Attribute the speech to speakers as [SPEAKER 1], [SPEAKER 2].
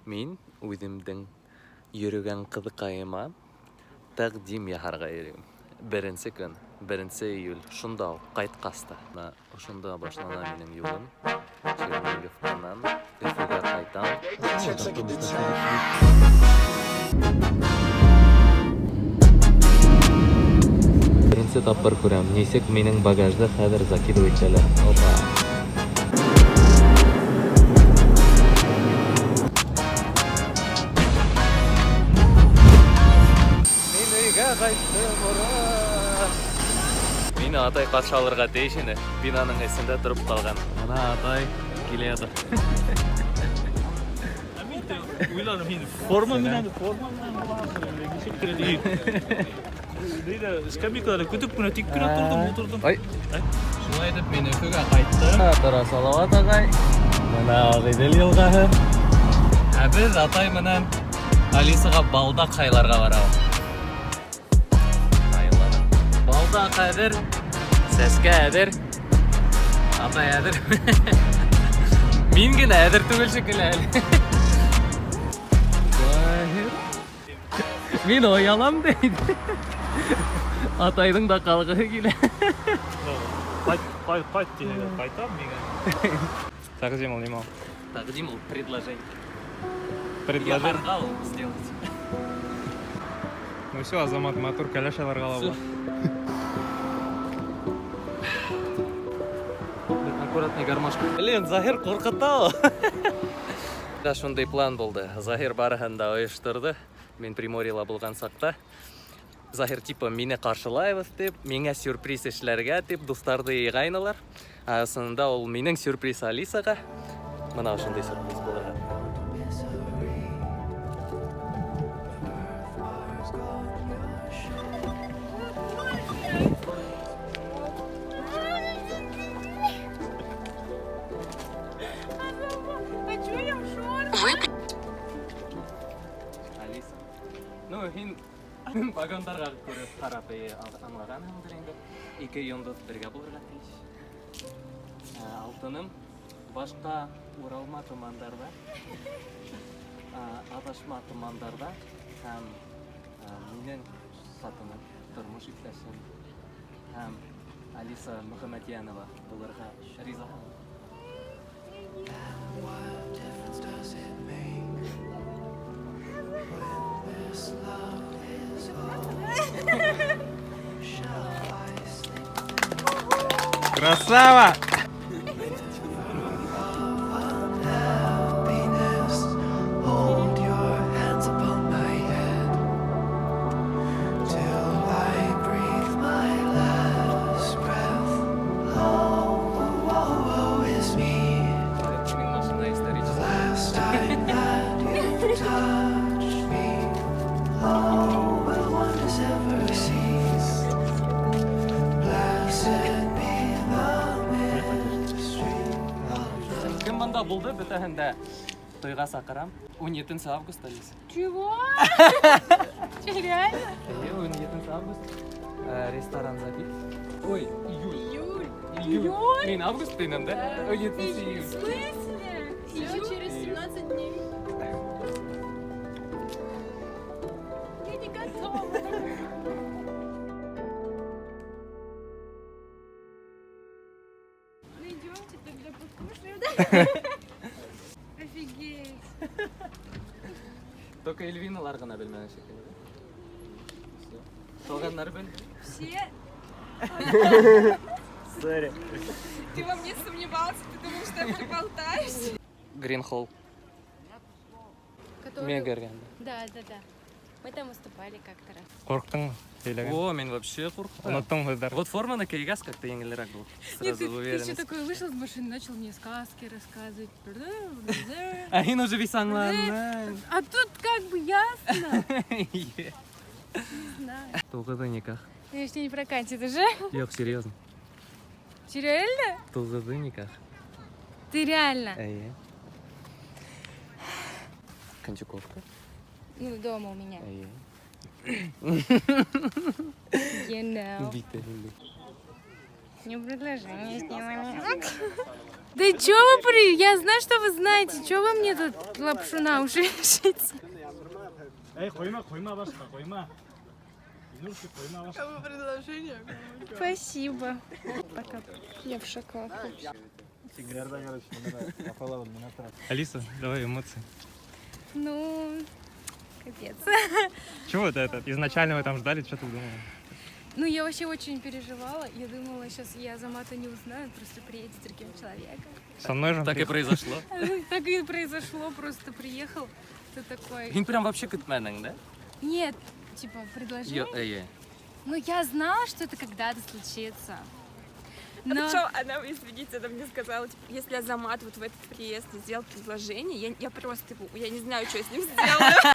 [SPEAKER 1] Мен өзімдің йөрөгән кызыкайыма тәкъдим яһарга йөрим. Беренче көн, 1 июль, шунда ук кайткаста. Ошонда башлана менин юлым. Черниговтан Өфөгө кайтам. Беренче тапкыр күрәм. Нисек менин багажды хәзер закидывать итәләр. Опа. Мені атай қаршы алырға тейшіні, бинаның есінде тұрып қалған. Мына атай келеді.
[SPEAKER 2] Ойларым енді форма менен кешіктіреді. Дейді скамейкаларда күтіп күні тек күні отырдым.
[SPEAKER 1] Шулай етіп мен Өфөге қайттым. Тұра салауат ағай. Мына Ағидел елғағы. Біз атай менен Алисаға балда қайларға барамыз. Балда қайдыр, сәске әдір, атай әдір. Мен гіне әдір түгіл шекілі әлі. Мен оялам дейді. Атайдың да қалғығы келі.
[SPEAKER 2] Қайт дейді, қайтам мега.
[SPEAKER 3] Тақдим ол нема?
[SPEAKER 1] Тақдим ол предложение.
[SPEAKER 3] Предложение?
[SPEAKER 1] Я арғал сделать.
[SPEAKER 3] Ну все, Азамат, мотор кәләшаларға алабы.
[SPEAKER 1] Аккуратный гармошка. Блин, Захир қорқытты. Шундай план болды. Захир барыһында ойыштырды. Мен Приморьеда болған сақта. Захир типа мені қаршылайбыз деп, меңе сюрприз эшләргә деп достарды йыйганылар. Асында ол менің сюрприз Алисаға. Мына шундай сюрприз булырга. Алиса. Ну, һин вагондарға күреп қарап аңлаган һәмдер инде. Ике йондыз бергә булырга тиеш. Алтыным башка уралма томандарда, адашма томандарда һәм минең хатыным, тормыш иптәшем һәм Алиса Мөхәммәдиянова булырга ризамын.
[SPEAKER 3] Красава!
[SPEAKER 1] Кем мында булды бөтәһендә тойга сакырам. 17 август Алиса.
[SPEAKER 4] Чего? Че, реально?
[SPEAKER 1] 17 август. Ресторан забит. Ой, июль.
[SPEAKER 4] Июль?
[SPEAKER 1] Мен август деймін, да? 17
[SPEAKER 4] В
[SPEAKER 1] июль.
[SPEAKER 4] смысле? Все через 17 дней. Я не готова. Ну идемте тогда покушаем, да? Офигеть.
[SPEAKER 1] Только Эльвиналар гына белмәгән шикелле. Калганнар бел.
[SPEAKER 4] Все?
[SPEAKER 2] Сори.
[SPEAKER 4] Ты во мне сомневался, ты думал, что я проболтаюсь?
[SPEAKER 1] Green Hall. Мен көргәндә.
[SPEAKER 4] Да. Мы там выступали как-то раз.
[SPEAKER 3] Қорқтың сөйлеген.
[SPEAKER 1] О, мен вообще курыктым.
[SPEAKER 3] Ұнаттың сөздер.
[SPEAKER 1] Вот форманы кигәс как-то еңелрәк булды.
[SPEAKER 4] Нет,
[SPEAKER 1] Сразу
[SPEAKER 4] ты еще
[SPEAKER 1] уверенность.
[SPEAKER 4] такой вышел из машины, начал мне сказки рассказывать.
[SPEAKER 1] А һин уже вис аңладың.
[SPEAKER 4] А тут как бы ясно. Не знаю.
[SPEAKER 1] Тугызы никах.
[SPEAKER 4] Надеюсь, тебя не прокатит уже.
[SPEAKER 1] Yok, серьезно.
[SPEAKER 4] Реально?
[SPEAKER 1] Тугызы никах.
[SPEAKER 4] Ты реально?
[SPEAKER 1] Әйе. Кончаковка.
[SPEAKER 4] Ну, дома у меня.
[SPEAKER 1] Әйе.
[SPEAKER 4] You know.
[SPEAKER 1] Биттеринг.
[SPEAKER 4] Не предложение сделали. Да чё вы Я знаю, что вы знаете. Чё вы мне тут лапшу на уши вешаете?
[SPEAKER 2] Эй, койма башка, койма. Инурчик, койма башка.
[SPEAKER 4] Спасибо. Пока. Я в шоках.
[SPEAKER 3] Алиса, давай эмоции.
[SPEAKER 4] Ну, капец.
[SPEAKER 3] Чего вот это? Изначально вы там ждали, что ты думала?
[SPEAKER 4] Ну, я вообще очень переживала. Я думала, сейчас я Азамата не узнаю, он просто приедет с другим человеком.
[SPEAKER 3] Со мной же?
[SPEAKER 1] Так и произошло.
[SPEAKER 4] Так и произошло, просто приехал. Ты такой...
[SPEAKER 1] Він прям вообще кытменен, да?
[SPEAKER 4] Нет, типа, предложение. Ну, я знала, что это когда-то случится. Но...
[SPEAKER 5] Причем она, извините, она мне сказала, типа, если Азамат вот в этот приезд сделал предложение, я просто, я не знаю, что я с ним сделаю.